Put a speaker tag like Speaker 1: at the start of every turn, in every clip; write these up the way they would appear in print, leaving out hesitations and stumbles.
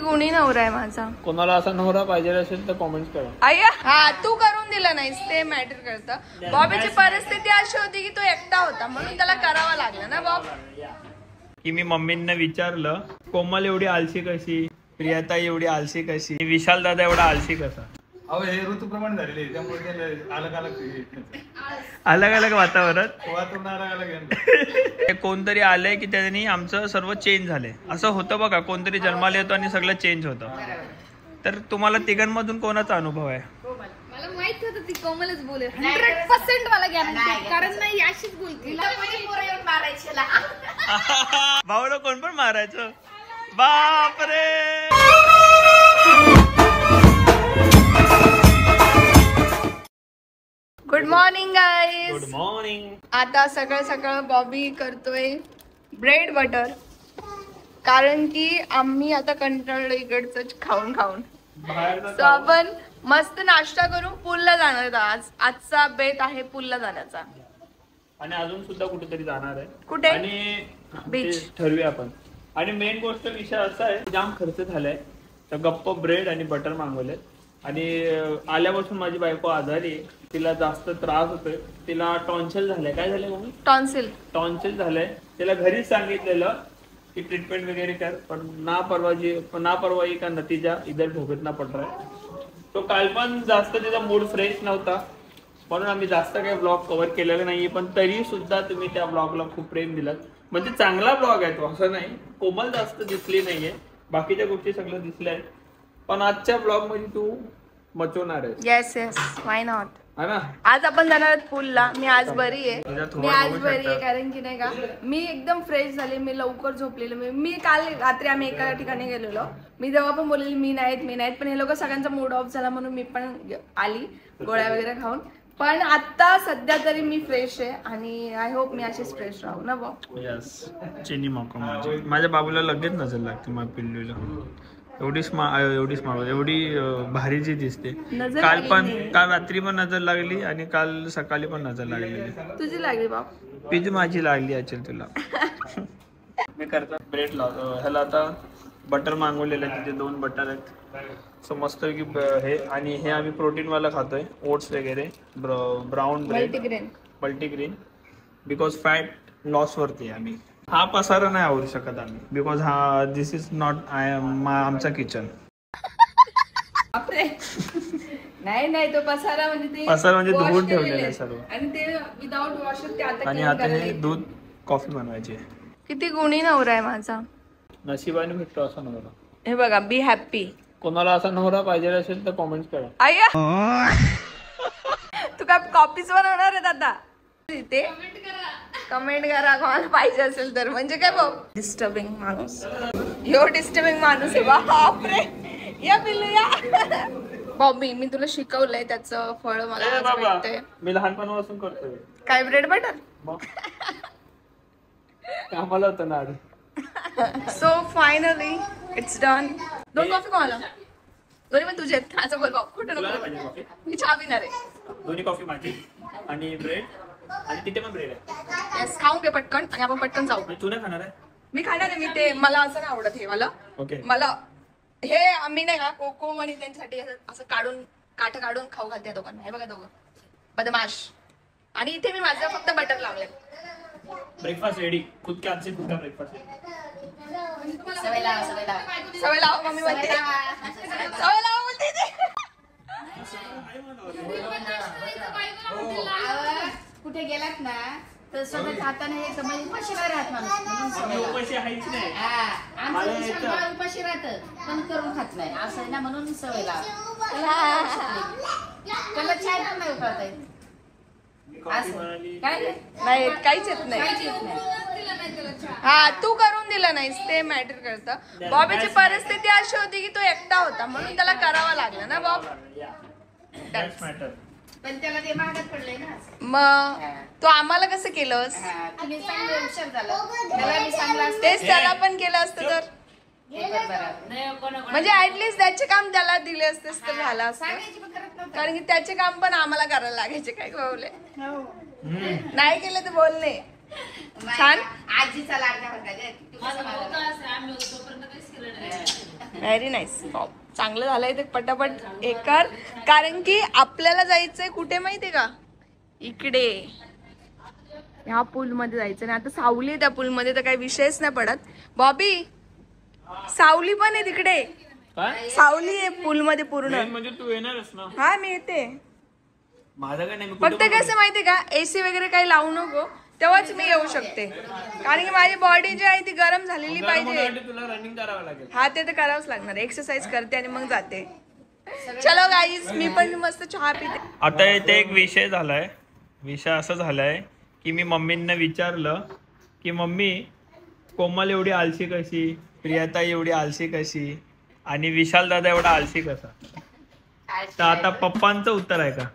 Speaker 1: गुणी नवरा आहे माझा.
Speaker 2: कोणाला असा नवरा पाहिजे असेल तर कॉमेंट करा.
Speaker 1: अय्या हा तू करून दिला नाहीस ते मॅटर करतं. बॉबीची परिस्थिती अशी होती की तो एकटा होता म्हणून त्याला करावा लागला ना बॉब.
Speaker 2: की मी मम्मींना विचारलं कोमल एवढी आलशी कशी, प्रियाताई एवढी आलशी कशी, विशाल दादा एवढा आलशी कसा.
Speaker 3: अहो हे ऋतूप्रमाणे झालेले त्यामुळे अलग
Speaker 2: अलग वातावरण
Speaker 3: अलग
Speaker 2: कोणतरी आलंय की त्यांनी आमचं सर्व चेंज झालंय. असं होतं बघा, कोणतरी जन्माला येतो आणि सगळं चेंज होतं. तर तुम्हाला तिघांमधून कोणाचा अनुभव आहे?
Speaker 4: मला माहित होतं ती कोमलच बोलेल 100% मला गॅरंटी, कारण नाही अशीच बोलते.
Speaker 2: भाऊला कोण पण मारायचं. बापरे.
Speaker 1: Good morning guys.
Speaker 2: Good morning.
Speaker 1: आता सकाळ सकाळ बॉबी करतोय ब्रेड बटर, कारण की आम्ही आता कंटाळलो इकडचं खाऊन खाऊन. सो आपण मस्त नाश्ता करून पूलला जाणार आहोत. आजचा बेत आहे पूलला जाण्याचा.
Speaker 2: आणि अजून सुद्धा कुठेतरी जाणार आहे.
Speaker 1: कुठे?
Speaker 2: आणि बीच ठरवूया आपण. आणि मेन गोष्ट विषय असा आहे, जाम खर्च झालाय तर गप्प ब्रेड आणि बटर मागवले. आणि आल्यापासून माझी बायको आजारी आहे, तिला जास्त त्रास होतोय. तिला टॉन्सिल झालंय. काय झालंय मम्मी? टॉन्सिल झालंय. तिला घरीच सांगितलेलं की ट्रीटमेंट वगैरे कर, पण नापरवाही का नतीजा इधर भोगतना पड रहा है. तो काल पण जास्त तिचा मूड फ्रेश नव्हता म्हणून आम्ही जास्त काही ब्लॉग कव्हर केलेला नाहीये. पण तरी सुद्धा तुम्ही त्या ब्लॉगला खूप प्रेम दिलात. म्हणजे चांगला ब्लॉग आहे तो, असं नाही. कोमल जास्त दिसली नाहीये, बाकीच्या गोष्टी सगळं दिसल्या आहेत. पण आजच्या ब्लॉग मध्ये तू मचवणार आहे.
Speaker 1: Yes why not.
Speaker 2: है ना.
Speaker 1: आज आपण जाणार आहोत पूलला. मी आज बरी आहे कारण की नाही का मी एकदम फ्रेश झाले. मी लवकर झोपलेलो. मी काल रात्री आम्ही एका ठिकाणी गेलेलो. मी जेव्हा पण बोललेली मी नाहीत, पण हे लोक सगळ्यांचा मूड ऑफ झाला म्हणून मी पण आली गोळ्या वगैरे खाऊन. पण आता सध्या तरी मी फ्रेश आहे आणि आय होप मी अशीच फ्रेश राहू ना बॉब.
Speaker 2: यस. चिनी मॉका माझ्या बाबूला लगेच नजर लागते माझ्या पिल्लूला. एवढी भारी जी दिसते. काल रात्री पण नजर लागली आणि काल सकाळी पण नजर लागली.
Speaker 1: तुझी लागली बाब?
Speaker 2: तुझी माझी लागली असेल तुला. मी करता ब्रेड लावतो ह्याला. आता बटर मागवलेलं आहे, तिथे 2 बटर आहेत. सो मस्त की हे. आणि हे आम्ही प्रोटीन वाला खातोय, ओट्स वगैरे. Brown bread multigrain, because fat loss वरती आम्ही. हा पसारा नाही आवडू शकत आम्ही, बिकॉज दिस इज नॉट आमचा किचन.
Speaker 1: नाही तो पसारा म्हणजे
Speaker 2: धुवून ठेवलेलं आहे सर्व.
Speaker 1: आणि ते विदाउट वॉशर.
Speaker 2: आणि आता हे दूध कॉफी बनवायची.
Speaker 1: किती गुणी नवरा आहे माझा.
Speaker 2: नशिबाने भेटतो असा नवरा.
Speaker 1: हे बघा, बी हॅप्पी.
Speaker 2: कोणाला असा नवरा पाहिजे असेल तर कॉमेंट करा.
Speaker 1: अय्या तू काय कॉपीज बनवणार आहे दादा? ते कमेंट करा कोणाला पाहिजे असेल तर. म्हणजे काय बघ, डिस्टर्बिंग माणूस आहे. बापरे. या पिल्लू या. बॉबी मी तुला शिकवलंय, त्याचं फळ मला भेटतंय.
Speaker 2: मी लहानपणापासून करतोय.
Speaker 1: काय ब्रेड बटर?
Speaker 2: कामाला होतं ना.
Speaker 1: So finally it's done. 2 coffee कोणाला? दोन्ही पण तुझे. असं बोल बाबा, कुठे नको. मी चहा पिणार आहे.
Speaker 2: दोन्ही कॉफी माझी आणि ब्रेड. आणि तिथे पण ब्रेड आहे.
Speaker 1: येस, खाऊ घे पटकन आणि आपण पटकन जाऊ.
Speaker 2: तू नाही खाणार आहे?
Speaker 1: मी खाणार आहे. मी ते मला असं नाही आवडत हे. मला हे आम्ही नाही का कोको आणि त्यांच्यासाठी असं काठ काढून खाऊ घालते दोघांना. हे बघा दोघं बदमाश. आणि इथे मी माझं फक्त बटर लावलंय.
Speaker 2: Breakfast ready. खुद के हाथ से खुद का ब्रेकफास्ट.
Speaker 4: सवय
Speaker 1: लावा मम्मी बोलते. सवय लावा बोलते.
Speaker 4: कुठे गेलात ना तर सगळं खाताना हे समज उपाशी राहत माणूस. आमचं सगळं उपाशी राहतं पण करून खात नाही असं ना, म्हणून सवय लावा. त्याला चाय पण नाही उकळता येत.
Speaker 1: नाही काहीच येत नाही. हा तू करून दिला नाहीस ते मॅटर करतं. बॉबीची परिस्थिती अशी होती की तो एकटा होता म्हणून त्याला करावा लागला ना बॉब.
Speaker 4: पण त्याला ते महागात पडलंय ना.
Speaker 1: मग तू आम्हाला कसं केलंस?
Speaker 4: तुम्ही चांगलं हुशार झालं. त्याला मी सांगलं
Speaker 1: तेच त्याला पण केलं असतं तर. म्हणजे ऍटलीस्ट त्याचे काम त्याला दिले असतेस तर झालं असतं. कारण की त्याचे काम पण आम्हाला करायला लागायचे. काय बोलले नाही केलं तर बोलणे. छान.
Speaker 4: आजीचा लाडका
Speaker 1: व्हेरी नाईस. चांगलं झालंय ते पटापट हे कर, कारण की आपल्याला जायचंय कुठे माहितीये का, इकडे ह्या पूल मध्ये जायचं. आणि आता सावली आहे त्या पूल मध्ये तर काही विषयच नाही पडत. बॉबी सावली पण आहे तिकडे,
Speaker 2: काय
Speaker 1: सावली आहे पूल मध्ये पूर्ण.
Speaker 2: म्हणजे तू येणारच ना.
Speaker 1: हा मी येते,
Speaker 2: माझं काय नाही,
Speaker 1: फक्त कसं माहितीये का एसी वगैरे काही लावू नको, तेव्हाच मी येऊ शकते. कारण की माझी बॉडी जी आहे ती गरम झालेली पाहिजे.
Speaker 2: तुला रनिंग करावं लागेल.
Speaker 1: हा ते तर करावंच लागणार, एक्सरसाइज करते आणि मग जाते. चलो गाईज, मी पण मस्त चहा पिते.
Speaker 2: आता इथे एक विषय झालाय. विषय असा झालाय की मी मम्मींना विचारलं की मम्मी कोमल एवढी आळशी कशी, प्रियाताई एवढी आळशी कशी आणि विशाल दादा एवढा आळशी कसा. तर आता पप्पांचं उत्तर आहे का.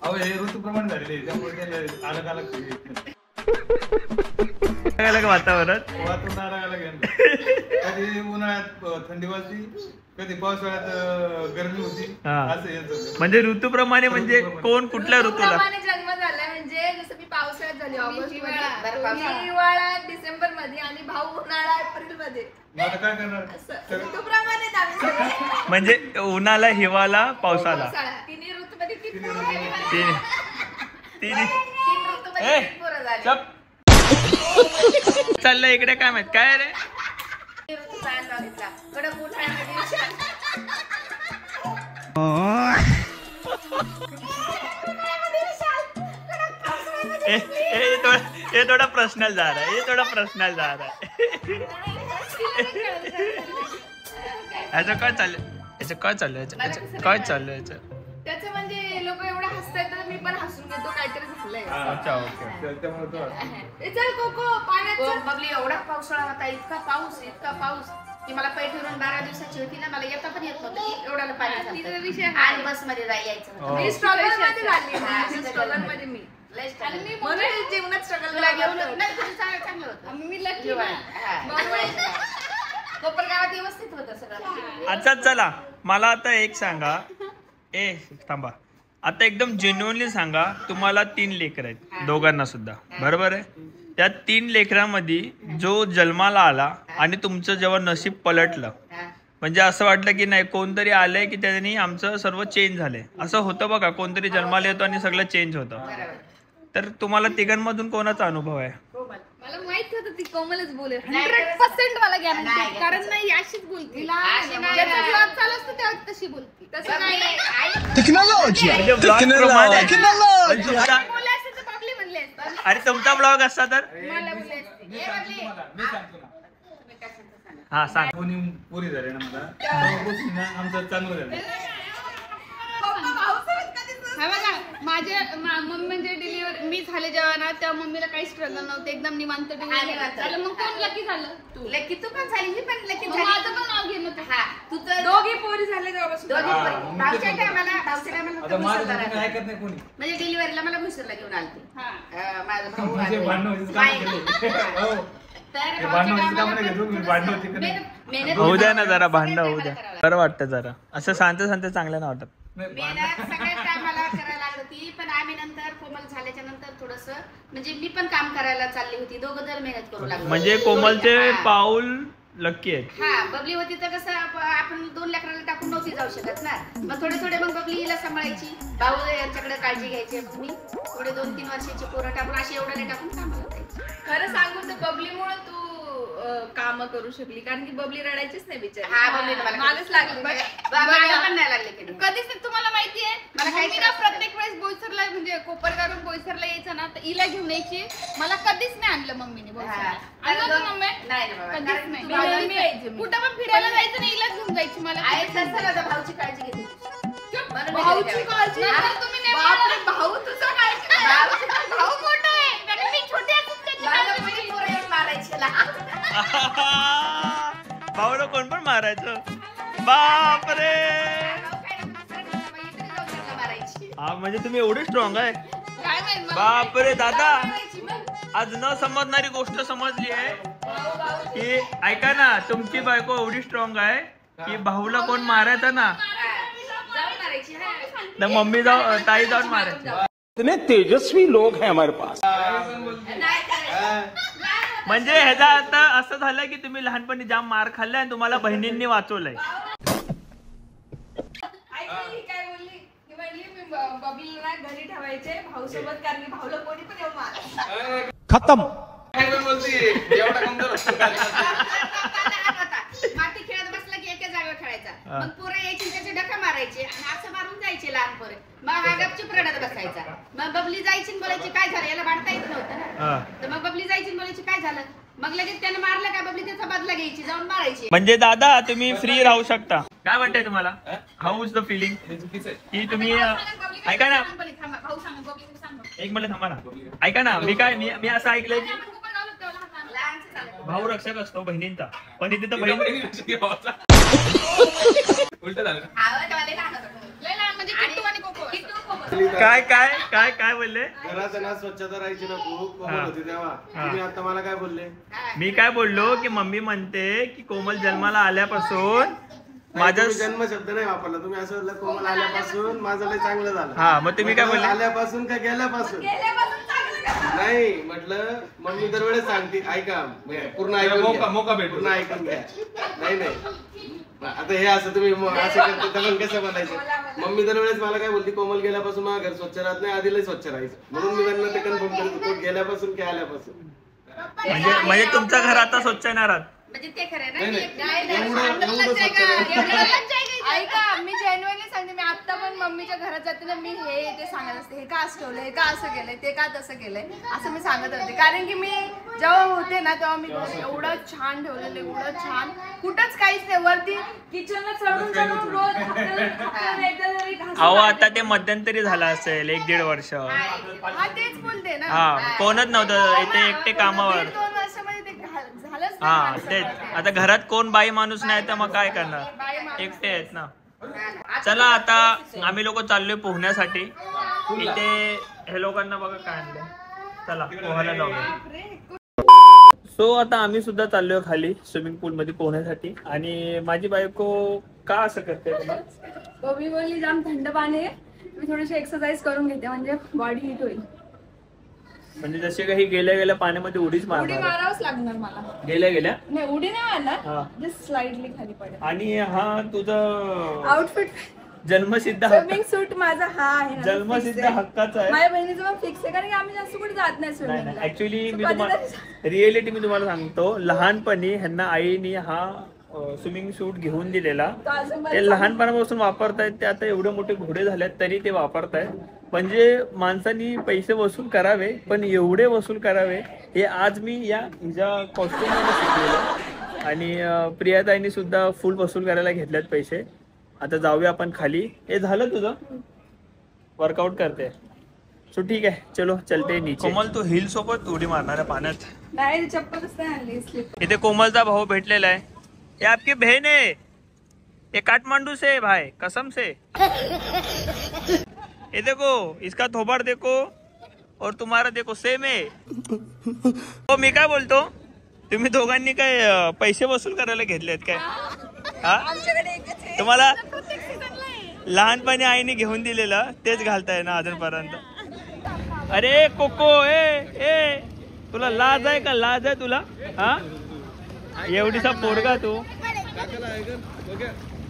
Speaker 3: अहो हे ऋतूप्रमाणे झालेले आहे, त्यामुळे ते अलग अलग
Speaker 2: अलग वातावरण.
Speaker 3: वातावरण अलग अलग आहे. कधी उन्हाळ्यात थंडी वाजली, कधी पावसाळ्यात गरमी होती.
Speaker 2: हा.
Speaker 3: असं येत
Speaker 2: म्हणजे ऋतूप्रमाणे, म्हणजे कोण कुठल्या ऋतूला.
Speaker 1: ऋतूप्रमाणे जन्म झालाय. म्हणजे जसं मी पावसाळ्यात झाली ऑगस्ट मध्ये, हिवाळा डिसेंबर मध्ये आणि भाऊ उन्हाळा एप्रिल मध्ये.
Speaker 3: आता काय करणार.
Speaker 1: ऋतूप्रमाणेच आम्ही सगळे.
Speaker 2: म्हणजे उन्हाला, हिवाळा, पावसाला,
Speaker 1: तिन्ही ऋतूमध्ये तीन
Speaker 2: तिन्ही
Speaker 1: ऋतूमध्ये
Speaker 2: ए,
Speaker 1: तीन पोरं झाली.
Speaker 2: चप. चाललंय इकडे काय माहित काय रे.
Speaker 1: ऋतू काय बघितला, कडक उन्हाळ्यामध्ये
Speaker 2: ये थोड़ा पर्सनल जा रहा है, ये थोड़ा पर्सनल जा रहा है. याचं काय चाललंय, याचं काय चाललंय, काय चाललंय याचं.
Speaker 1: त्याचं म्हणजे लोक एवढे हसतायत तर मी पण हसून घेतो, काहीतरी झालंय.
Speaker 2: अच्छा ओके.
Speaker 3: त्यामुळे तो
Speaker 1: चल कोको पाण्यात चल.
Speaker 5: बबली एवढा पावसाळा होता, इतका पाऊस की मला पैठणून 12 दिवसाची होती ना, मला येता पण येत नव्हतं एवढ्याला पाणी. आणि बस मध्ये यायचं.
Speaker 1: मी स्ट्रगल मध्ये झाली, स्ट्रगल मध्ये मी
Speaker 5: मी
Speaker 1: म्हणून जीवनात स्ट्रगल
Speaker 5: तुला घेऊन नाही, तुझं चांगलं होतं.
Speaker 4: मी लकी
Speaker 5: कोपरगावात व्यवस्थित होतं सगळं.
Speaker 2: अच्छा चला, मला आता एक सांगा. ए थांबा, आता एकदम जेन्युइनली सांगा, तुम्हाला 3 लेकर आहेत, दोघांना सुद्धा, बरोबर आहे. त्या 3 लेकरांमध्ये जो जन्माला आला आणि तुमचं जेव्हा नशीब पलटलं, म्हणजे असं वाटलं की नाही कोणतरी आलंय की त्यांनी आमचं सर्व चेंज झालंय, असं होतं बघा. कोणतरी जन्माला येतो आणि सगळं चेंज होतं. तर तुम्हाला तिघांमधून कोणाचा अनुभव आहे.
Speaker 4: मला माहित होतं ती कोमलच बोलेल, 100% मला गॅरंटी. कारण नाही अशीच बोलते, ज्याचा ब्लॉग चालू असतो तेव्हा तशी बोलते. तसं नाही
Speaker 2: म्हणजे vlog प्रमाणे.
Speaker 4: बोलले असते तर बाबली म्हणले असते.
Speaker 2: आणि तुमचा ब्लॉग असता तर
Speaker 4: मला बोलले असते.
Speaker 3: मी सांगतो ना.
Speaker 2: हा सांग.
Speaker 3: कोणी पुरी झाली ना मला, तेव्हापासून ना आमचं चांगलं झालं.
Speaker 4: हा बघा, माझ्या मम्मी म्हणजे डिलिव्हरी मी झाले जेव्हा ना, तेव्हा मम्मीला काही स्ट्रगल नव्हते, एकदम निवांत डिलिव्हरी झालं. मग कोण लकी झालं?
Speaker 5: तू लकी, तू पण झाली, मी पण लकी
Speaker 4: मग
Speaker 5: झाली.
Speaker 4: माझं पण नाव घेणं होतं.
Speaker 5: हा, तू तर
Speaker 1: दोघी पोरी झाले तेव्हापासून.
Speaker 5: दोघी
Speaker 3: हा,
Speaker 5: पण.
Speaker 3: मग
Speaker 5: भाऊच्या
Speaker 3: ते
Speaker 5: टायमाला
Speaker 3: आता माझं तुम्ही ऐकत नाही कोणी.
Speaker 5: म्हणजे डिलिव्हरीला मला भुसरला घेऊन आलते.
Speaker 4: हा.
Speaker 5: माझा भाऊ
Speaker 3: म्हणजे
Speaker 5: आणि
Speaker 3: भांडणं व्हायचं काम
Speaker 5: माई.
Speaker 3: केलं. हो.
Speaker 5: तर
Speaker 3: हे
Speaker 5: भाऊच्या
Speaker 3: भांडणं व्हायचं काम
Speaker 5: टायमाला
Speaker 3: नाही
Speaker 5: पण
Speaker 3: घेतो मी,
Speaker 5: थोडंसं
Speaker 3: भांडणं होती का नाही?
Speaker 5: मेहनत
Speaker 2: होऊ द्या ना जरा, भांडण
Speaker 5: सगळ्या
Speaker 2: होऊ द्या,
Speaker 5: टायमाला करावं
Speaker 2: बरं वाटतं जरा. असं शांत शांत चांगलं नाही वाटत.
Speaker 3: नाही,
Speaker 5: मेहनत सगळ्या टायमाला करायला लागत होती. पण आम्ही नंतर कोमल झाल्याच्या नंतर थोडस म्हणजे मी पण काम करायला चालली होती, दोघं जर मेहनत करू लागलो.
Speaker 2: म्हणजे कोमलचे
Speaker 5: हा.
Speaker 2: पाऊल लकी आहेत.
Speaker 5: हा, बबली होती तर कसं आपण 2 लेकराला टाकून नव्हती जाऊ शकत ना. मग थोडे मग बबली हिला सांभाळायची, भाऊ यांच्याकडे काळजी घ्यायची. मग मी थोडे 2-3 वर्षाची पोरं टाकून अशी एवढ्याला टाकून कामाला जायची.
Speaker 1: खरं सांगू तर बबलीमुळे तू काम करू शकली, कारण की बबली रडायचीच नाही बिचारी.
Speaker 5: हा, बबलीला मला
Speaker 1: मागच लागली.
Speaker 5: मला पण नाही लागले कधी.
Speaker 4: कधीच नाही. तुम्हाला माहितीये मला काही ना प्रत्येक वेळेस बोईसरला म्हणजे कोपरगावरून बोईसरला यायचं ना, तर हिला घेऊन यायची. मला कधीच नाही आणलं मम्मीने बोईसरला.
Speaker 5: हा.
Speaker 4: आणलं होतं मम्मी?
Speaker 5: नाही ना बाबा,
Speaker 4: कधीच
Speaker 5: कारण
Speaker 4: नाही.
Speaker 5: तू भाऊ-
Speaker 1: मी यायचे मी.
Speaker 4: कुठं पण फिरायला जायचं नाही, हिलाच घेऊन जायची मला.
Speaker 5: आहे तसं ना, भाऊची काळजी घेते. म्हणून मी
Speaker 1: भाऊची
Speaker 5: घरी
Speaker 1: काळजी.
Speaker 4: नंतर तुम्ही नाही
Speaker 1: बापरे,
Speaker 4: म्हणा.
Speaker 1: भाऊ तुझा काय
Speaker 4: भाऊ मोठा आहे कारण मी छोटी असून त्याची
Speaker 5: माझ्या
Speaker 4: काळजी
Speaker 5: मुली
Speaker 4: घेते.
Speaker 5: पोरं येऊन मारायची लहान.
Speaker 2: भाऊला कोण पण मारायचं. बापरे.
Speaker 5: मारायची.
Speaker 2: हा म्हणजे तुम्ही एवढे स्ट्रॉंग आहे.
Speaker 4: काय माहित मला.
Speaker 2: बापरे दादा, आज न समजणारी गोष्ट समजली आहे की ऐका ना, तुमची बायको एवढी स्ट्रॉंग आहे की भाऊला कोण मारायचं ना,
Speaker 5: जाऊन मारायची. हा.
Speaker 2: तर मम्मी ताई जाऊन मारायची.
Speaker 6: इतने तेजस्वी लोग हैं हमारे पास.
Speaker 5: नाही करायची.
Speaker 2: म्हणजे ह्याचा अर्थ असं झालं की तुम्ही लहानपणी जाम मार खाल्लाय आणि तुम्हाला बहिणींनी वाचवलंय.
Speaker 1: काय बोलली की म्हणली मी बबलीला घरी ठेवायचे भाऊ सोबत कारण की भाऊला कोणी पण येऊ मार
Speaker 6: खत्म.
Speaker 3: काय पण बोलती एवढा कमजोर असतो का?
Speaker 5: माती खेळत बसला की एका जागेवर खेळायचा. मग पोरं यायची त्याचे डखा मारायचे आणि असं मारून जायचे लहान पोरं. मग हा गपचूप रडत बसायचा. मग बबली जायची आणि बोलायची काय झालं, याला भांडता येत नव्हतं ना. तर मग बबली जायची आणि बोलायची काय झालं. मग लगेच त्यानं मारलं का बबली त्याचा बदला घ्यायची, जाऊन मारायची.
Speaker 2: म्हणजे दादा तुम्ही फ्री राहू शकता. काय वाटतंय तुम्हाला, हाऊ इज द फिलिंग की तुम्ही ऐका ना
Speaker 4: भाऊ सांग बबली सांग.
Speaker 2: एक मिनिट थांबा ना. ऐका ना मी असं ऐकलंय की
Speaker 5: लहानचं चालत.
Speaker 2: भाऊ रक्षक असतो बहिणींचा, पण इथे तर बहीण
Speaker 3: उलट झालं.
Speaker 5: आवाजवाले लहान होतं.
Speaker 4: लय लहान म्हणजे किट्टू आणि कोको.
Speaker 5: किट्टू कोको.
Speaker 2: काय काय काय काय बोलले.
Speaker 6: घरात ना स्वच्छता राहायची ना खूप कोमल होती तेव्हा. तुम्ही आता मला काय बोलले.
Speaker 2: मी काय बोललो की मम्मी म्हणते की कोमल जन्माला आल्यापासून माझा
Speaker 6: तुम्ही जन्म शब्द नाही वापरला. तुम्ही असं बोलला कोमल आल्यापासून माझं लय चांगलं झालं.
Speaker 2: हा मग तुम्ही काय बोलले.
Speaker 6: आल्यापासून का गेल्यापासून नाही म्हटलं. मम्मी दरवेळेस सांगते ऐका पूर्ण ऐकून घ्या.
Speaker 3: मोका भेटू.
Speaker 6: पूर्ण ऐकून घ्या. नाही आता हे असं तुम्ही असं करता तर मग कसं बोलायचं. मम्मी दरवेळेस मला काय बोलती कोमल गेल्यापासून माझं घर स्वच्छ राहत नाही, आधी लय स्वच्छ राहायचं. म्हणून मी त्यांना ते कन्फर्म करत होतो गेल्यापासून की आल्यापासून.
Speaker 2: म्हणजे तुमचं घर आता स्वच्छ नाही राहत.
Speaker 5: म्हणजे ते खरं
Speaker 6: नाही,
Speaker 5: ना.
Speaker 6: एवढं स्वच्छ
Speaker 1: ऐका मी जेन्युइनली सांगते. मी आता पण मम्मीच्या घरात जाते ना, मी हे ते सांगत असते हे का असं ठेवलं, हे का असं केलंय, ते का तसं केलंय असं मी सांगत होते. कारण की मी जेव्हा होते ना तेव्हा मी एवढं छान ठेवलेलं, एवढं छान कुठंच काहीच नाही. वरती किचनला चढून रोज एकदा जरी घासून
Speaker 2: अहो आता ते मध्यंतरी झालं असेल 1-1.5 वर्ष.
Speaker 1: हा तेच बोलते ना.
Speaker 2: हा कोणच नव्हतं इथे, एकटे कामावर.
Speaker 1: 1-2 वर्षामध्ये ते झालंच नाही
Speaker 2: हा
Speaker 1: माणसाचं.
Speaker 2: तेच. आता घरात कोण बाई माणूस नाही तर मग काय करणार, एकटे आहेत ना. चला आता आम्ही लोक चाललोय पोहण्यासाठी. इथे हे लोकांना बघा काय आणलंय. चला पोहायला जाऊया. सो आता आम्ही सुद्धा चाललोय खाली स्विमिंग पूल मध्ये पोहण्यासाठी. आणि माझी बायको का असं करते तुम्हाला.
Speaker 1: बबी बोलली जाम थंड पाणी आहे, मी थोडीशी एक्सरसाइज करून घेते म्हणजे बॉडी हीट होईल.
Speaker 2: म्हणजे जसे काही गेल्या पाण्यामध्ये उडीच
Speaker 1: उडी
Speaker 2: मारणार.
Speaker 1: मारावंच लागणार मला.
Speaker 2: गेल्या
Speaker 1: नाही उडी नाही
Speaker 2: हा.
Speaker 1: मारणार, जस्ट स्लाइडली खाली पडेल.
Speaker 2: आणि हा तुझं
Speaker 1: आउटफिट
Speaker 2: जन्मसिद्ध
Speaker 1: स्विमिंग सूट माझा हा आहे ना,
Speaker 2: जन्मसिद्ध
Speaker 1: fix आहे.
Speaker 2: हक्काचा आहे.
Speaker 1: माझ्या बहिणीचं पण फिक्स आहे कारण की आम्ही जास्त कुठे जात नाही
Speaker 2: नाही
Speaker 1: स्विमिंगला.
Speaker 2: ऍक्च्युली मी तुम्हाला रिअलिटी मी तुम्हाला सांगतो. लहानपणी ह्यांना आईने हा स्विमिंग सूट घेऊन दिलेला. ते लहानपणापासून वापरतायत. ते आता एवढे मोठे घोडे झालेत तरी ते वापरतायत. म्हणजे माणसांनी पैसे वसूल करावे, पण एवढे वसूल करावे हे आज मी या हिच्या कॉस्ट्युम मध्ये शिकलेलं. आणि प्रियाताईंनी सुद्धा फुल वसूल करायला घेतल्यात पैसे. आता जाऊया आपण खाली. हे झालं तुझं वर्कआउट करते. सो ठीक आहे चलो चलते नीचे. कोमल तू हिल सोबत उडी मारणार आहे पाण्यात.
Speaker 1: नाही चप्पलच नाही आणली स्लिप.
Speaker 2: इथे कोमलचा भाऊ भेटलेला आहे. ये आपकी बहन है, ये काठमांडू से है भाई, कसम से. ये देखो इसका थोबाड देखो और तुम्हारा देखो सेम है. हो मी काय बोलतो, तुम्ही दोघांनी काय पैसे वसूल करायला घेतलेत काय. हा तुम्हाला लहानपणी आईने घेऊन दिलेलं तेच घालताय ना अजूनपर्यंत. अरे कोको ए तुला लाज आहे का, लाज आहे तुला. हा एवढीसा पोरगा तू.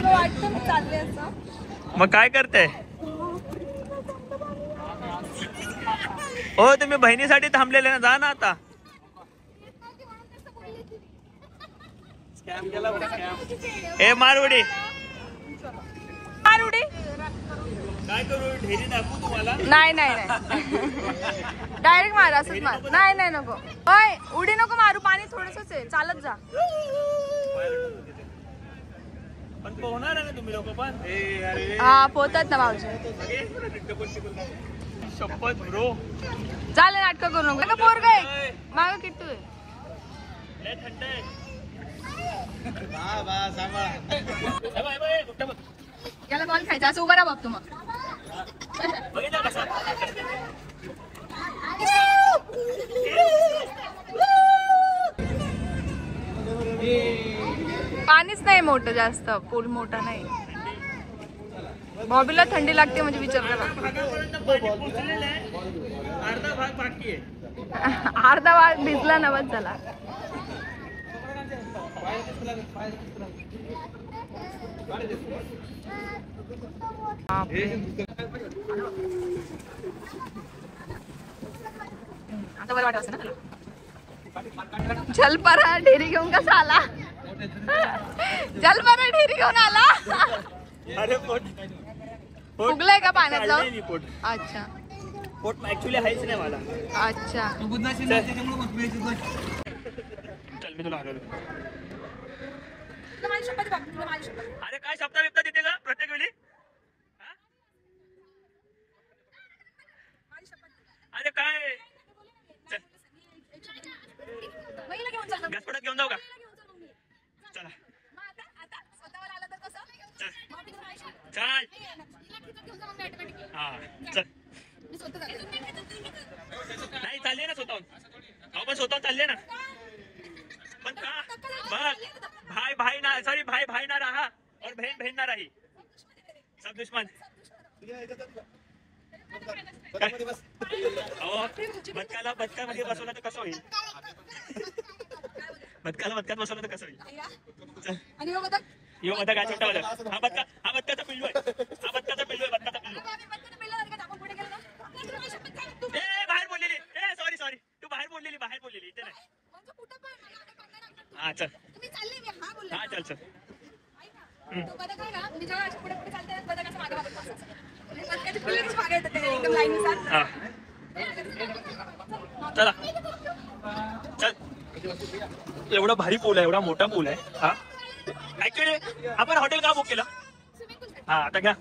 Speaker 1: वाटतं मी चालले असं.
Speaker 2: मग काय करते. हो तुम्ही बहिणीसाठी थांबलेले ना, जा ना आता. ए मारवडी काय करू, ढेरी दाखवू तुम्हाला.
Speaker 1: नाही डायरेक्ट मार, असंच मार. नाही नको. ओय उडी नको मारू, पाणी थोडंसंच आहे, चालत जा.
Speaker 2: पण पोहणार आहे ना तुम्ही लोक पण.
Speaker 1: हा पोहतात ना भाऊजी.
Speaker 2: शपथ ब्रो.
Speaker 1: चालेल नाटक करू नको. पोरग आहे माग किट्टू आहे.
Speaker 2: लय थंड आहे.
Speaker 1: याला बॉल खायचा, असं उभा राहा बाप. मग
Speaker 2: बघितलं कसं.
Speaker 1: पाणीच नाही मोठं जास्त, पूल मोठा नाही. बॉबीला थंडी लागते म्हणजे विचार करा.
Speaker 2: भागापर्यंत पाणी पोचलेलं आहे, अर्धा भाग बाकी आहे.
Speaker 1: अर्धा भाग भिजला ना बस झाला. आता बरं वाटत ना. जलपरा ढेरी घेऊन कसा आला? जलपरा ढेरी घेऊन आला.
Speaker 2: अरे पोट
Speaker 1: फुगलाय का पाण्यात
Speaker 2: चाललंय
Speaker 1: जाऊन?
Speaker 2: मी पोट.
Speaker 1: अच्छा
Speaker 2: पोट ऍक्च्युली हायच नाही मला.
Speaker 1: अच्छा.
Speaker 2: चल मी तुला हरवलं. अरे काय शब्द बिब्दा तिथे का प्रत्येक वेळी? हा? अरे काय गॅसपटात घेऊन जाऊ का? चला चल. हा चल. नाही चालले ना स्वतःहून. अहो पण स्वतःहून चालले ना. पण का बघ भाई ना सॉरी भाई ना रहा और बहन ना रही. सब दुश्मन. अहो बदकामध्ये बसवलं तर कसं होईल? बदकात बसवलं तर कसं होईल? यो बदक काय छोटा बदक. हा बदकाचा पिल्लू आहे. बदकाचा पिल्लू. बाहेर बोललेली. सॉरी तू बाहेर बोललेली इथे नाही. हा चल. हा चल. चला चल. एवढा भारी पूल आहे. एवढा मोठा पूल आहे हा. ऍक्च्युली आपण हॉटेल का बुक केलं? हा आता घ्या.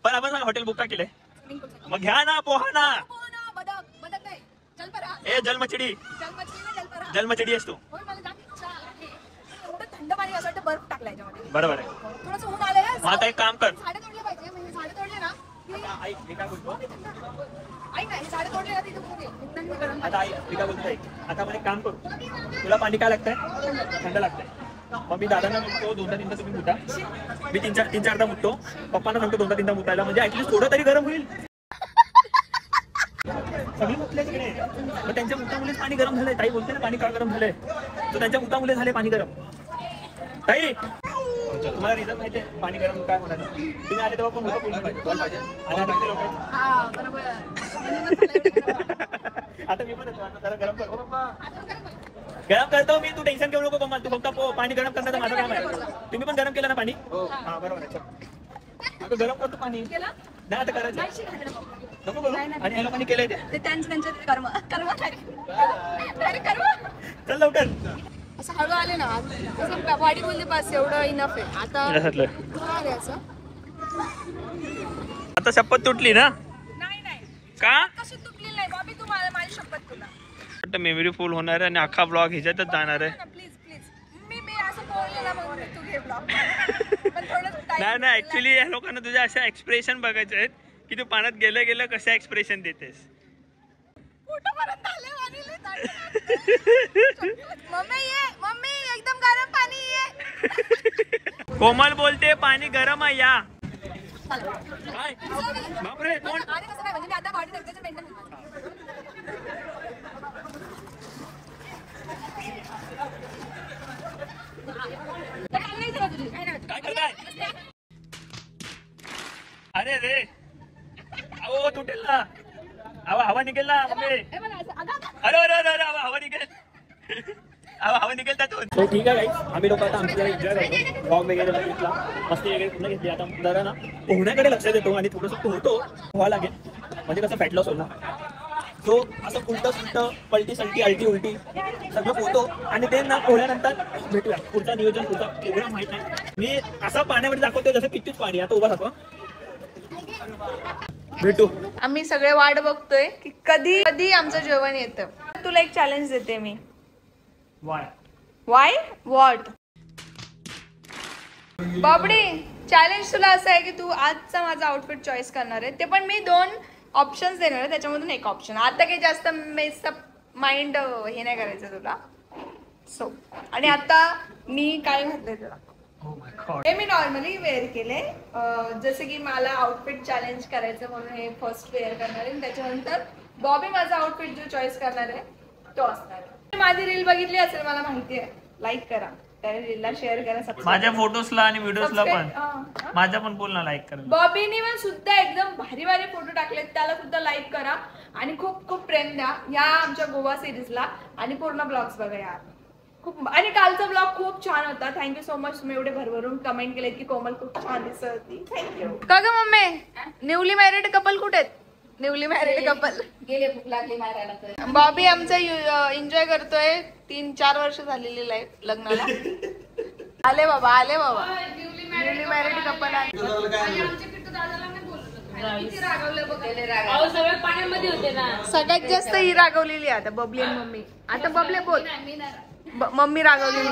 Speaker 2: पण आपण हॉटेल बुक का केलंय? मग घ्या ना पोहा ना. ए जलमचडी असतो.
Speaker 1: थंड पाणी असं वाटतं बर्फ टाकला याच्यामध्ये.
Speaker 2: बरोबर आहे.
Speaker 1: थोडंसं ऊन आलंय.
Speaker 2: मग आता एक काम कर.
Speaker 1: झाडे तोडले पाहिजे. म्हणजे झाडे तोडले ना की
Speaker 2: ऐक मी काय बोलतो.
Speaker 1: ऐक ना, हे झाडे तोडले ना तिथे ऊन येईल. एकदम गरम पाणी.
Speaker 2: आता ऐक मी काय बोलतो. आता आपण एक काम करू. तुला पाणी काय लागतंय? थंड लागतंय. मग मी दादांना म्हणतो 2-3 तुम्ही मुटा. मी 3-4दा मुटतो. पप्पांना सांगतो 2-3दा मुटायला. म्हणजे ऍटलीस्ट थोडं तरी गरम होईल. सगळी मुटले तिकडे. मग त्यांच्या मुठामुळेच पाणी गरम झालंय. ताई बोलते ना पाणी का गरम झालंय. तर त्यांच्या मुठामुळे झाले पाणी गरम. ताई तुम्हाला रिझन माहिती आहे पाणी गरम काय म्हणायचं? तुम्ही आले तेव्हा पण होतं पाहिजे. आणि आता किती लोक आहेत?
Speaker 1: हा बरोबर.
Speaker 2: आता मी पण येतो. आता जरा गरम कर. गरम करतो मी. तू टेन्शन घेऊ नको मम्मा. तू फक्त पाणी गरम करण्याचं माझं काम आहे. तुम्ही पण गरम केलं ना पाणी? हा बरोबर आहे. आता गरम करतो पाणी. नाही आता करायचं नको करू. आणि ह्या लोकांनी केलंय ते
Speaker 1: त्यांचं कर्म.
Speaker 2: चल लवकर.
Speaker 1: असं हळू आले ना असं बॉडी बोलले बस एवढं इनफ आहे. आता असं
Speaker 2: आता शपथ तुटली ना?
Speaker 1: नाही
Speaker 2: का
Speaker 1: कशी तुटली नाही बॉबी. तू माझी शपथ तुला.
Speaker 2: मेमरी फुल होणार आहे आणि अख्खा ब्लॉग ह्याच्यातच जाणार आहे.
Speaker 1: प्लीज मी असं बोलले ना मग तू घे ब्लॉग.
Speaker 2: नाही ऍक्च्युली या लोकांना तुझ्या अशा एक्सप्रेशन बघायचे आहेत की तू पाण्यात गेलं कसं एक्सप्रेशन देतेस.
Speaker 1: मम्मी एकदम गरम पाणी ये.
Speaker 2: कोमल बोलते पाणी गरम आहे या. काय बापरे कोण?
Speaker 1: आणि कसं काय म्हणजे मी आता बॉडी टेम्परेचर मेंटेन
Speaker 2: काय करताय? अरे रे अहो तुटेल ना. हवा निघेल ना मम्मी. अरे हवा निघेल. हवा निघेल त्यातून. तो ठीक आहे आम्ही लोक आता आमच्या एन्जॉय करतो. ब्लॉग वगैरे बघितला. मस्ती वगैरे पूर्ण घेतली. आता जरा ना पोहण्याकडे लक्ष देतो आणि थोडंसं पोहतो व्हावं लागेल. म्हणजे कसं फॅट लॉस होईल ना. तो असं उलटं सुलटं पलटी सलटी अलटी उलटी सगळं पोहतो. आणि ते ना पोहल्यानंतर भेटूया. पुढचा नियोजन पुढचा एवढं माहित नाही. मी असं पाण्यामध्ये दाखवतो जसं कितीच पाणी. आता उभा राहतो. भेटू.
Speaker 1: आम्ही सगळे वाट बघतोय की कधी आमचं जेवण येतं. तुला एक चॅलेंज देते मी. वाय व्हॉट बाबडी चॅलेंज तुला असं आहे की तू आजचा माझा आउटफिट चॉईस करणार आहे. ते पण मी 2 ऑप्शन्स देणार आहे त्याच्यामधून एक ऑप्शन. आता काही जास्त मेसअप माइंड हे नाही करायचं तुला. सो आणि आता मी काय घातलंय तुला हे मी नॉर्मली वेअर केले, जसे की मला आउटफिट चॅलेंज करायचं म्हणून हे फर्स्ट वेअर करणार आहे. त्याच्यानंतर बॉबी माझा आउटफिट जो चॉईस करणार आहे तो असणार आहे. माझी रील बघितली असेल मला माहिती आहे, लाईक करा, त्या रीलला शेअर करा, सबस्क्राईब
Speaker 2: माझ्या फोटोजला आणि व्हिडिओजला पण
Speaker 1: करा.
Speaker 2: माझ्या पण बोलना लाईक करा.
Speaker 1: बॉबीने पण सुद्धा एकदम भारी भारी फोटो टाकलेत, त्याला सुद्धा लाईक करा आणि खूप खूप प्रेम द्या या आमच्या गोवा सिरीजला आणि पूर्ण ब्लॉग्स बघा यार. खूप आणि कालचा ब्लॉग खूप छान होता. थँक्यू सो मच, तुम्ही एवढे भरभरून कमेंट केले की कोमल खूप छान दिसत होती. थँक्यू. का ग मम्मी, न्यूली मॅरिड कपल कुठे आहेत? न्यूली मॅरिड कपल
Speaker 5: गेले, भूक लागली मारायला तर.
Speaker 1: बॉबी आमचा एन्जॉय करतोय, 3-4 वर्ष झालेली लाईफ लग्नाला. आले बाबा, आले बाबा, न्यूली मॅरिड कपल आहे. सगळ्यात जास्त ही रागवलेली आता बबली आणि मम्मी. आता बबले बोल, मम्मी रागवलेली.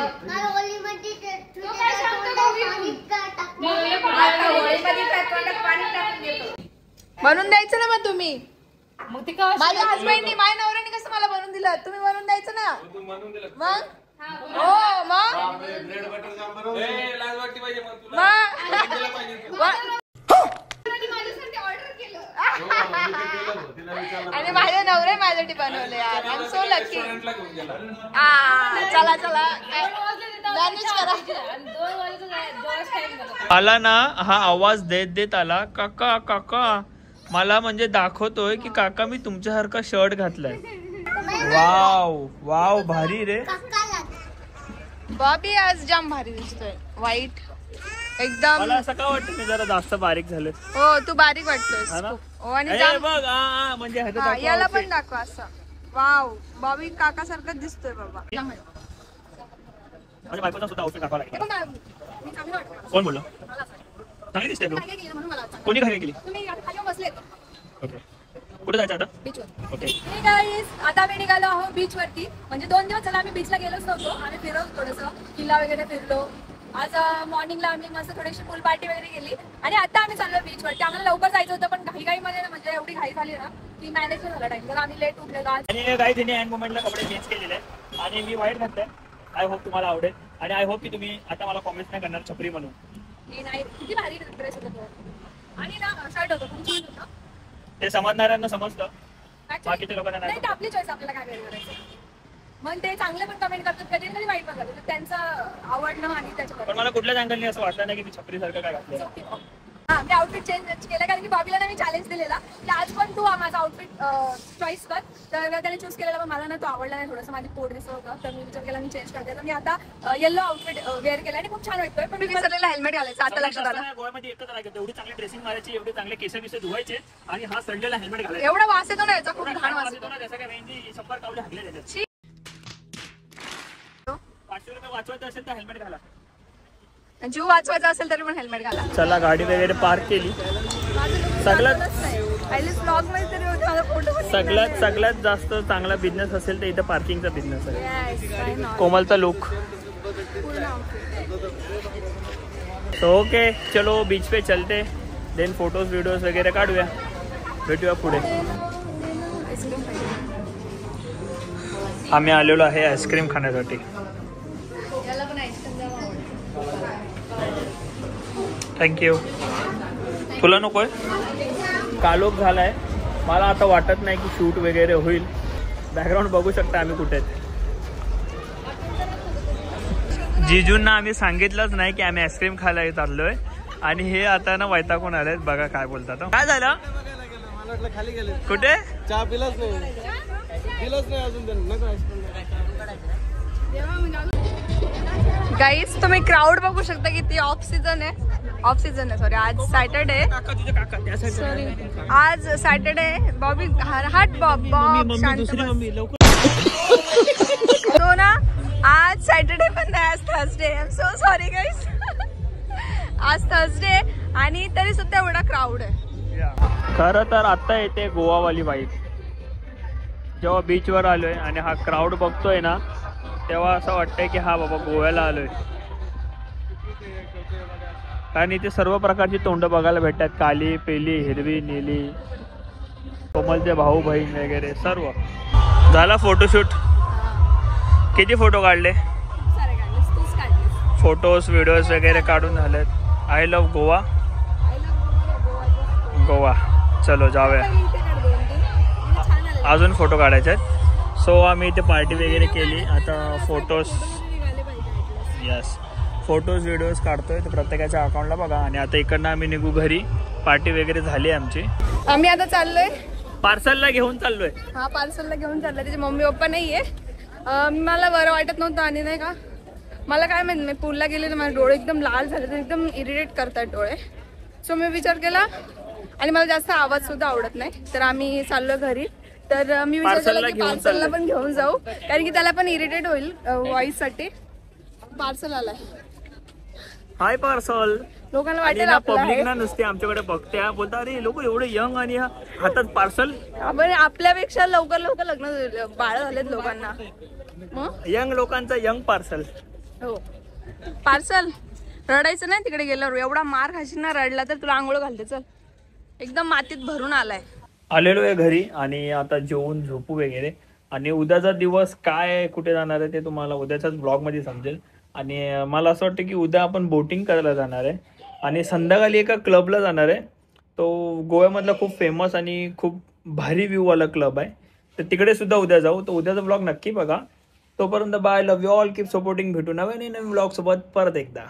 Speaker 1: बनवून द्यायचं ना मग तुम्ही. माझ्या हसबंडनी, माझ्या नवऱ्याने कसं मला बनवून दिलं, तुम्ही बनवून द्यायचं ना मग. हो मग आणि माझ्या नवरे माझ्यासाठी बनवले यार. I am so lucky. चला चला मॅनेज करा.
Speaker 2: आला ना हा आवाज देत देत आला, काका काका, मला म्हणजे दाखवतोय की काका मी तुमच्यासारखा शर्ट घातलाय. वाव वाव, भारी रे.
Speaker 1: बॉबी आज जाम भारी दिसतोय, व्हाईट एकदम.
Speaker 2: मला असं का वाटतं मी जरा जास्त बारीक झाले.
Speaker 1: हो तू बारीक वाटतोयस हो. आणि
Speaker 2: बघ म्हणजे
Speaker 1: याला पण दाखवा असं. वाव, बॉबी काका सारखंच दिसतोय बाबा.
Speaker 2: माझ्या बायकोचा सुद्धा आउटफिट दाखवा लागेल. कोण बोललो? चांगली दिसते तू. कोणी घरी गेली? ओके, कुठे जायचं आता? ओके
Speaker 4: आता आम्ही निघालो आहोत बीच वरती. म्हणजे 2 दिवस झाला आम्ही बीचला गेलोच नव्हतो. आम्ही फिरवतो थोडंसं, किल्ला वगैरे फिरलो. आज मॉर्निंगला आम्ही मस्त थोडीशी पूल पार्टी वगैरे केली आणि आता आम्ही चाललो बीच वरती. आम्हाला लवकर जायचं होतं पण घाईमध्ये म्हणजे एवढी घाई झाली ना की मॅनेज झाला टाइम, तर आम्ही लेट उठलेलो आज.
Speaker 2: आणि काही तिने एंड मोमेंटला कपडे चेंज केलेले आहेत आणि मी व्हाईट घातलंय. आय होप तुम्हाला आवडेल आणि आय होप की तुम्ही आता मला कॉमेंट नाही करणार छपरी म्हणून.
Speaker 4: नाही, किती भारी ड्रेस होता तो. आणि ना शर्ट होतं खूप छान होतं.
Speaker 2: ते समजणाऱ्यांना समजतं, बाकीच्या लोकांना
Speaker 4: नाही.
Speaker 2: नाही.
Speaker 4: आपली चॉईस, आपल्याला काय वेळ करायचं. मग ते चांगले पण कमेंट करतात, कधी कधी वाईट पण करतात. त्यांचं आवडणं आणि त्याच्या.
Speaker 2: पण मला कुठल्याच अँगलने असं वाटलं नाही की मी छपरी सारखं काय घातलं.
Speaker 4: हा, मी आउटफिट चेंज केलं कारण की बॉबीला ना मी चॅलेंज दिलेला की आज पण तू माझा आउटफिट चॉईस कर. तर त्याने चूज केलेला पण मला ना तो आवडला नाही, थोडंसं माझी पोट दिसत होतं. तर मी विचार केला मी चेंज करते. तर मी आता येलो आउटफिट वेअर केला आणि खूप छान वाटतोय. पण मी विसरलेला हेल्मेट घालायचं आता लक्षात आलं.
Speaker 2: गोव्यामध्ये एकच राहायचं, एवढी चांगली ड्रेसिंग मारायची, एवढे चांगले केस धुवायचे आणि हा सडलेला हेल्मेट घालायचा.
Speaker 1: एवढा वास येतो ना याचा, खूप घाण वास येतो.
Speaker 2: जसं काय मेहंदी 100 कावले हाकले त्याच्यात. 500 रुपये वाचवायचं असेल तर हेल्मेट घाला.
Speaker 1: जीव वाचवायचा असेल तरी पण हेल्मेट घाला.
Speaker 2: चला, गाडी वगैरे पार्क केली. सगळ्यात जास्त चांगला बिझनेस असेल तर इथं पार्किंगचा बिझनेस आहे. कोमलचा लुक. तो ओके, चलो बीच पे चलते, देन फोटोज व्हिडिओज वगैरे काढूया, भेटूया पुढे. आम्ही आलेलो आहे आईस्क्रीम खाण्यासाठी. थँक्यू. तुला नकोय? कालोख झालाय. मला आता वाटत नाही की शूट वगैरे होईल. बॅकग्राऊंड बघू शकता आम्ही कुठे आहेत. जिजूंना आम्ही सांगितलंच नाही की आम्ही आईस्क्रीम खायला चाललोय आणि हे आता ना वैतागून आलेत. बघा काय बोलतात. काय झालं?
Speaker 6: खाली गेले.
Speaker 2: कुठे?
Speaker 6: चहा पिलाच नाही अजून.
Speaker 1: गाईस तुम्ही क्राऊड बघू शकता किती ऑफ सीझन आहे. ऑफ सीझन आहे, सॉरी, आज सॅटर्डे. सॉरी, आज सॅटर्डे. बॉबी हाट बॉब शांत तो ना. आज सॅटर्डे पण नाही, आज Thursday. I am so sorry guys. आज थर्सडे आणि तरी सुद्धा एवढा क्राऊड आहे.
Speaker 2: खरं तर आता येते गोवावाली वाईब. जेव्हा बीचवर आलोय आणि हा क्राऊड बघतोय ना, तेव्हा असं वाटतंय की हा बाबा गोव्याला आलोय. कारण इथे सर्व प्रकारची तोंड बघायला भेटतात. काली, पेली, हिरवी, नीली, कोमलचे भाऊ बहीण वगैरे सर्व. झाला फोटोशूट. किती फोटो काढले? फोटोज व्हिडिओज वगैरे काढून झालेत. I love Goa. गोवा. चलो जाऊया. अजून फोटो काढायचे आहेत. सो आम्ही इथे पार्टी वगैरे केली. आता फोटोज यस फोटोज व्हिडिओज काढतोय तर प्रत्येकाच्या अकाउंटला बघा. आणि आता इकडनं आम्ही निघू घरी. पार्टी वगैरे झाली आमची.
Speaker 1: आम्ही आता चाललोय
Speaker 2: पार्सलला घेऊन चाललोय.
Speaker 1: हा पार्सलला घेऊन चाललोय. त्याचे मम्मी पप्पा नाहीये. मला बरं वाटत नव्हतं आणि नाही का मला काय माहिती मी पूलला गेले तर माझे डोळे एकदम लाल झाले तर एकदम इरिटेट करतात डोळे. सो मी विचार केला आणि मला जास्त आवाज सुद्धा आवडत नाही तर आम्ही चाललो घरी. तर मी विचार केला की पार्सलला पण घेऊन जाऊ कारण की त्याला पण इरिटेट होईल व्हॉइस साठी. पार्सल आलाय.
Speaker 2: हाय पार्सल.
Speaker 1: लोकांना वाटेल
Speaker 2: पब्लिक ना नुसते आमच्याकडे बघते बोलता अरे लोक एवढे यंग आणि हातात पार्सल.
Speaker 1: आपण आपल्यापेक्षा लवकर लवकर लग्न बाळ झालेत लोकांना.
Speaker 2: यंग लोकांचा यंग पार्सल.
Speaker 1: हो पार्सल. रडायचं नाही तिकडे गेल्यावर. एवढा मार खाशील ना रडला तर तुला आंघोळ घालते. चल एकदम मातीत भरून आलाय.
Speaker 2: आलेलो आहे घरी आणि आता जेवून झोपू वगैरे. आणि उद्याचा दिवस काय कुठे जाणार आहे ते तुम्हाला उद्याच्याच ब्लॉग मध्ये समजेल. आणि मला असं वाटतं की उद्या आपण बोटिंग करायला जाणार आहे आणि संध्याकाळी एका क्लबला जाणार आहे. तो गोव्यामधला खूप फेमस आणि खूप भारी व्ह्यू वाला क्लब आहे. तर तिकडे सुद्धा उद्या जाऊ. तर उद्याचा ब्लॉग नक्की बघा. तोपर्यंत bye. Love you all. Keep supporting. भेटू नवीन ब्लॉग सोबत परत एकदा.